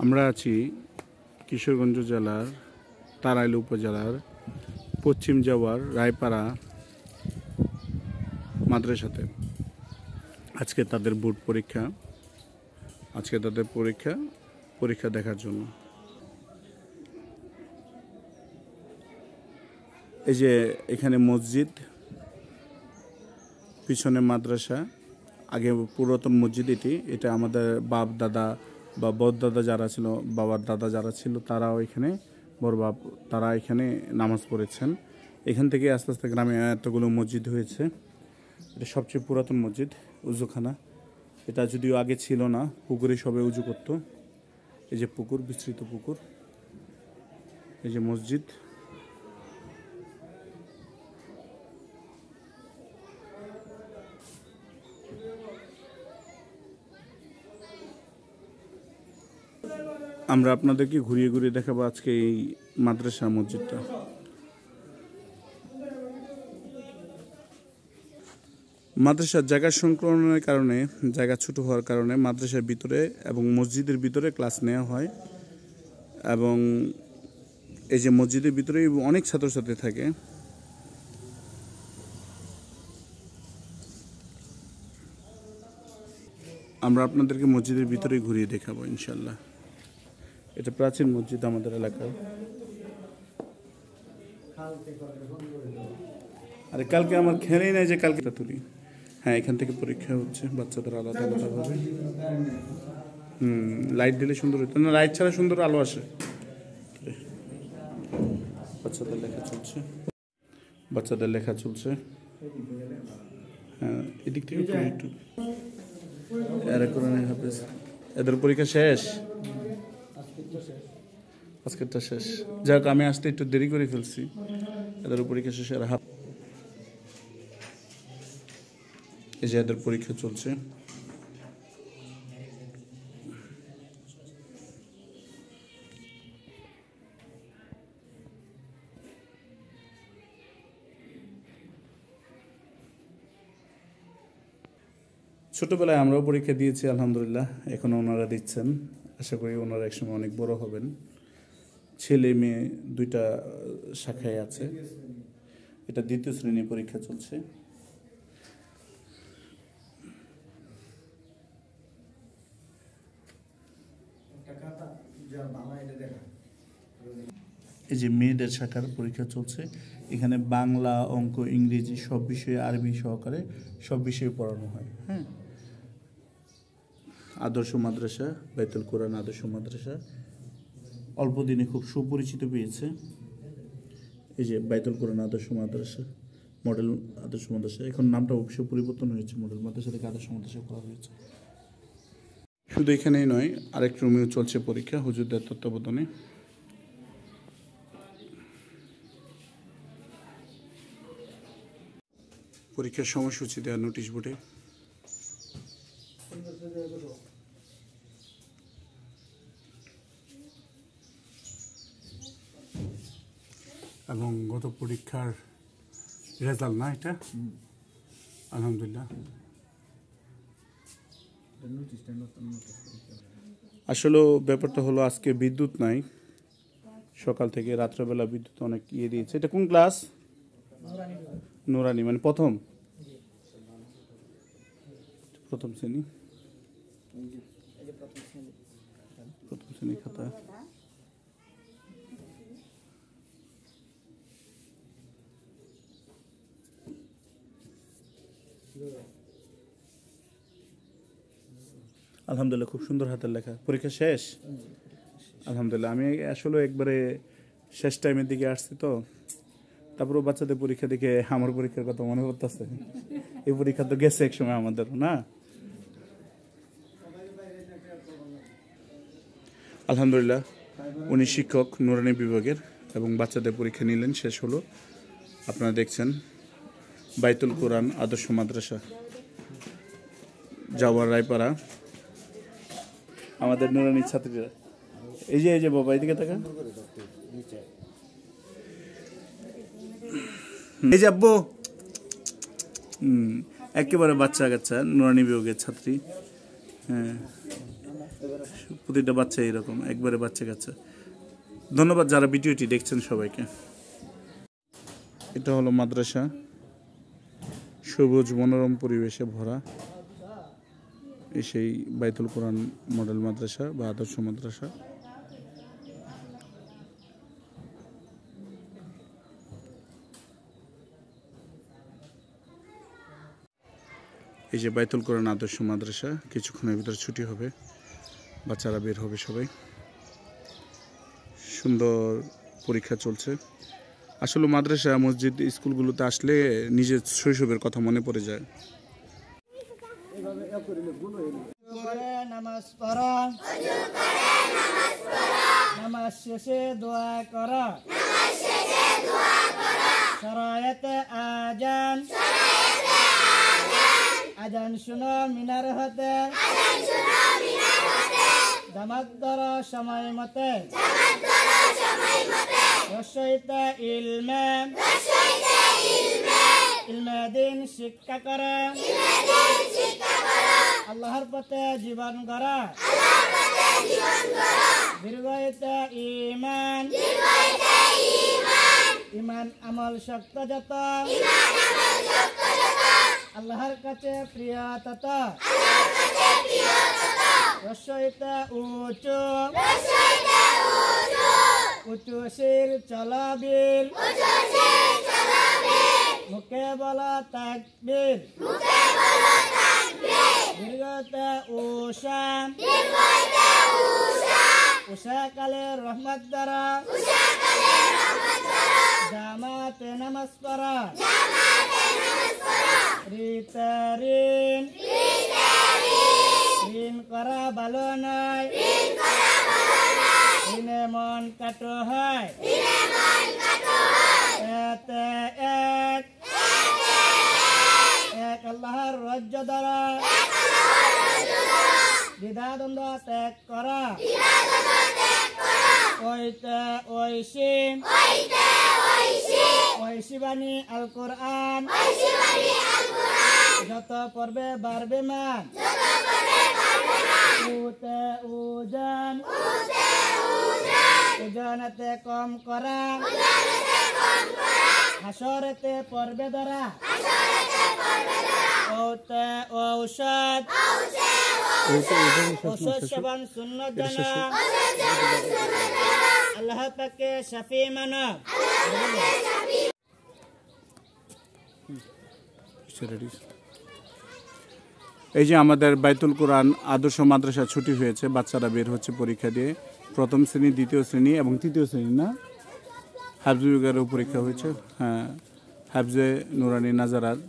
আমরা আছি কিশোরগঞ্জ জেলার তারাইল উপজেলার পশ্চিম জাওয়ার রায়পাড়া মাদ্রাসাতে। আজকে তাদের বোর্ড পরীক্ষা, পরীক্ষা দেখার জন্য। এই যে এখানে মসজিদ, পিছনে মাদ্রাসা। আগে পুরাতন মসজিদ এটা আমাদের বাপ দাদা বা বড় দাদা যারা ছিল, বাবার দাদা যারা ছিল, তারাও এখানে বড় বাপ তারা এখানে নামাজ পড়েছেন। এখান থেকে আস্তে আস্তে গ্রামে এতগুলো মসজিদ হয়েছে। এটা সবচেয়ে পুরাতন মসজিদ, উজুখানা। এটা যদিও আগে ছিল না, পুকুরে সবে উজু করতো। এই যে পুকুর, বিস্তৃত পুকুর। এই যে মসজিদ। আমরা আপনাদেরকে ঘুরিয়ে ঘুরিয়ে দেখাবো আজকে এই মাদ্রাসা মসজিদটা। মাদ্রাসার জায়গা সংকলনের কারণে, জায়গা ছোট হওয়ার কারণে মাদ্রাসার ভিতরে এবং মসজিদের ভিতরে ক্লাস নেওয়া হয়। এবং এই যে মসজিদের ভিতরে অনেক ছাত্রছাত্রী থাকে। আমরা আপনাদেরকে মসজিদের ভিতরে ঘুরিয়ে দেখাবো ইনশাল্লাহ। এটা প্রাচীন মসজিদ আমাদের এলাকায়। আরে কালকে আমার খেয়ালই নাই যে কালকে তুলি। হ্যাঁ, এখান থেকে পরীক্ষা হচ্ছে বাচ্চাদের আলাদা আলাদাভাবে। লাইট দিলে সুন্দর হতো না, লাইট ছাড়া সুন্দর আলো আসে। বাচ্চাদের লেখা চলছে। হ্যাঁ, এদিক থেকে একটু এদের পরীক্ষা শেষ, আজকেরটা শেষ। যাক, আমি আসতে একটু দেরি করে ফেলছি। এদের পরীক্ষা শেষ। আর এই যে এদের পরীক্ষা চলছে। ছোটবেলায় আমরাও পরীক্ষা দিয়েছি, আলহামদুলিল্লাহ। এখন ওনারা দিচ্ছেন। আশা করি ওনারা একসময় অনেক বড় হবেন। ছেলে মেয়ে দুইটা শাখায় আছে। এটা দ্বিতীয় শ্রেণী পরীক্ষা চলছে। এই যে মেয়েদের শাখার পরীক্ষা চলছে। এখানে বাংলা, অঙ্ক, ইংরেজি সব বিষয়ে, আরবি সহকারে সব বিষয়ে পড়ানো হয়। হ্যাঁ, আদর্শ মাদ্রাসা, বাইতুল কোরআন আদর্শ মাদ্রাসা অল্প দিনে খুব সুপরিচিত পেয়েছে। এই যে বাইতুল কোরআন আদর্শ মাদ্রাসা, মডেল আদর্শ মাদ্রাসা। এখন নামটা অবশ্যই পরিবর্তন হয়েছে, মডেল মাদ্রাসা থেকে আদর্শ মাদ্রাসা করা হয়েছে। শুধু এখানেই নয়, আরেক রুমেও চলছে পরীক্ষা হুজুরদের তত্ত্বাবধানে। পরীক্ষার সময়সূচি দেওয়া নোটিশ বোর্ডে। এবং গত পরীক্ষার রেজাল্ট না এটা, আলহামদুলিল্লাহ। আসলে ব্যাপারটা হলো আজকে বিদ্যুৎ নাই, সকাল থেকে রাত্রেবেলা বিদ্যুৎ অনেক দিয়েছে। এটা কোন ক্লাস? নুরানি, মানে প্রথম শ্রেণী। প্রথম শ্রেণী খাতা। আলহামদুলিল্লাহ, খুব সুন্দর হাতের লেখা। পরীক্ষা শেষ, আলহামদুলিল্লাহ। আমি আসলে একবারে শেষ টাইমের দিকে আসছি তো, তারপরেও বাচ্চাদের পরীক্ষা দেখে আমার পরীক্ষার কথা মনে পড়তেছে। এই পরীক্ষা তো গেছে এক সময় আমাদের, না? আলহামদুলিল্লাহ, উনি শিক্ষক নুরানি বিভাগের এবং বাচ্চাদের পরীক্ষা নিলেন, শেষ হলো। আপনারা দেখছেন বাইতুল কোরআন আদর্শ মাদ্রাসা, জাওয়ার রায়পাড়া। আমাদের নুরানির ছাত্রীরা। এই যে বাবা, এদিকে থাকা। এই যে আব্বু একেবারে বাচ্চা কাচ্চা নুরানি বিভাগের ছাত্রী। হ্যাঁ, প্রতিটা বাচ্চা এরকম একবারে বাচ্চা কাচ্চা। ধন্যবাদ যারা ভিডিওটি দেখছেন সবাইকে। এটা হলো মাদ্রাসা, সবুজ মনোরম পরিবেশে ভরা। এই সেই বাইতুল কোরআন মডেল মাদ্রাসা বা আদর্শ মাদ্রাসা। এই যে বাইতুল কোরআন আদর্শ মাদ্রাসা, কিছুক্ষণের ভিতরে ছুটি হবে, বাচ্চারা বের হবে সবাই। সুন্দর পরীক্ষা চলছে। আসলে মাদ্রাসা মসজিদ স্কুলগুলোতে আসলে নিজের শৈশবের কথা মনে পড়ে যায়। নামাজ পড়া, নামাজ শেষে দোয়া করা, শরায়াতে আজান, আজান শুনো মিনার হতে, জামাত ধরো সময় মতে, রসইতে ইলমে, ইলমে দিন শিক্ষা করা, আল্লাহর পথে জীবন গড়া, দীর্ঘায়িতে ঈমান, ঈমান আমল শক্ত যত, আল্লাহর কাছে প্রিয় তত, রসইতে উঁচু, উঁচু শির চলাবিল, মুখে বলা তাকবীর, দীর্ঘতে উষা, উষা কালে রহমত দ্বারা, জামাতে নামাজ পড়া, রিতে ঋণ, ঋণ করা ভালো নয়, ঋণে মন কাটো হয়, এতে এক, এক আল্লাহর রাজ্য দ্বারা, দ্বিধাদ্বন্দ্ব ত্যাগ করা, ওইতে ঐশী, ঐশী বাণী আল কোরআন, যত পড়বে বাড়বে মান, উতে উজান, ওজনেতে কম করা, হাসরেতে পড়বে ধরা, ওতে ঔষধ, ঔষধ সেবন শূন্য জানা, আল্লাহ পাকে শাফি মানব। এই যে আমাদের বাইতুল কোরআন আদর্শ মাদ্রাসা ছুটি হয়েছে, বাচ্চারা বের হচ্ছে পরীক্ষা দিয়ে। প্রথম শ্রেণী, দ্বিতীয় শ্রেণী এবং তৃতীয় শ্রেণী না, হাফজ বিভাগেরও পরীক্ষা হয়েছে। হ্যাঁ, হাফজে নুরানি নাজারার।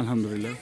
আলহামদুলিল্লাহ।